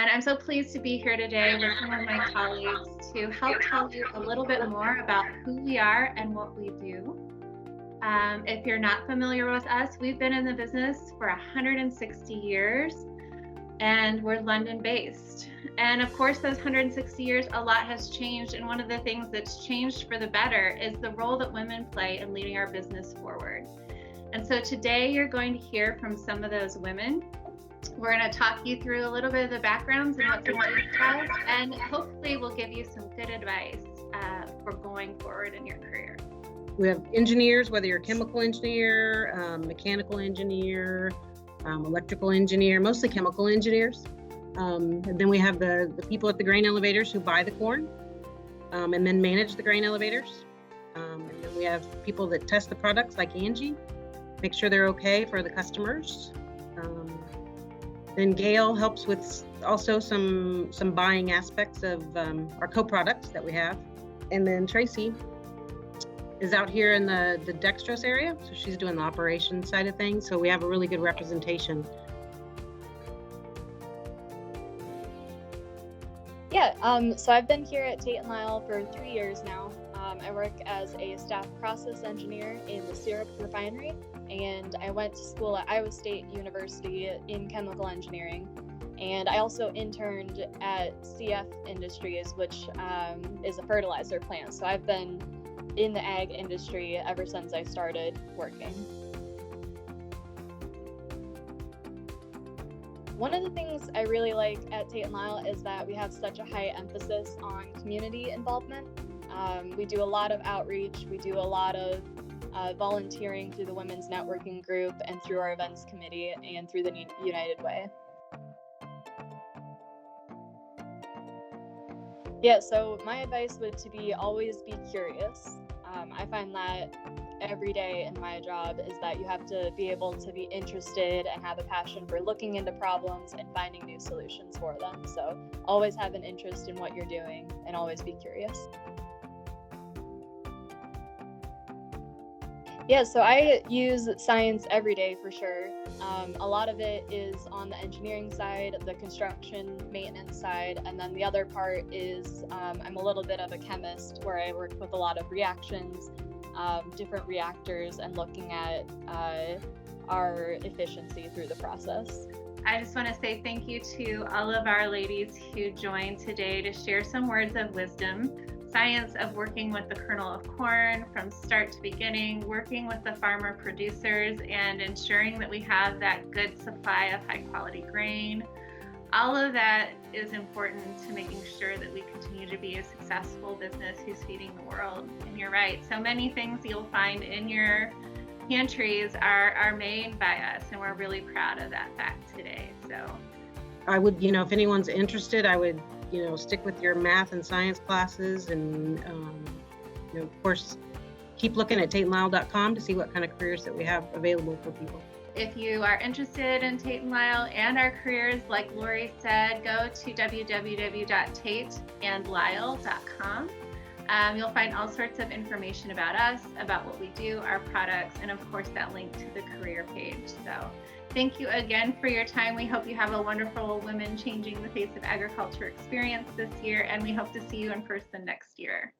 And I'm so pleased to be here today with some of my colleagues to help tell you a little bit more about who we are and what we do. If you're not familiar with us, we've been in the business for 160 years and we're London based. And of course, those 160 years, a lot has changed. And one of the things that's changed for the better is the role that women play in leading our business forward. And so today you're going to hear from some of those women. We're going to talk you through a little bit of the backgrounds and what the business does, and hopefully we'll give you some good advice for going forward in your career. We have engineers, whether you're a chemical engineer, mechanical engineer, electrical engineer, mostly chemical engineers. And then we have the people at the grain elevators who buy the corn and then manage the grain elevators. And then we have people that test the products like Angie, make sure they're okay for the customers. Then Gail helps with also some buying aspects of our co-products that we have. And then Tracy is out here in the dextrose area. So she's doing the operations side of things. So we have a really good representation. Yeah, so I've been here at Tate and Lyle for 3 years now. I work as a staff process engineer in the syrup refinery, and I went to school at Iowa State University in chemical engineering. And I also interned at CF Industries, which is a fertilizer plant. So I've been in the ag industry ever since I started working. One of the things I really like at Tate and Lyle is that we have such a high emphasis on community involvement. We do a lot of outreach, we do a lot of volunteering through the Women's Networking Group and through our events committee and through the United Way. Yeah, so my advice would to be always be curious. I find that every day in my job is that you have to be able to be interested and have a passion for looking into problems and finding new solutions for them. So always have an interest in what you're doing and always be curious. Yeah, so I use science every day for sure. A lot of it is on the engineering side, the construction maintenance side, and then the other part is I'm a little bit of a chemist where I work with a lot of reactions, different reactors, and looking at our efficiency through the process. I just want to say thank you to all of our ladies who joined today to share some words of wisdom. Science of working with the kernel of corn from start to beginning, working with the farmer producers and ensuring that we have that good supply of high quality grain. All of that is important to making sure that we continue to be a successful business who's feeding the world. And you're right, so many things you'll find in your pantries are made by us, and we're really proud of that fact today. So I would, if anyone's interested, I would stick with your math and science classes, and of course, keep looking at tateandlyle.com to see what kind of careers that we have available for people. If you are interested in Tate and Lyle and our careers, like Lori said, go to www.tateandlyle.com. You'll find all sorts of information about us, about what we do, our products, and of course that link to the career page. So thank you again for your time. We hope you have a wonderful Women Changing the Face of Agriculture experience this year, and we hope to see you in person next year.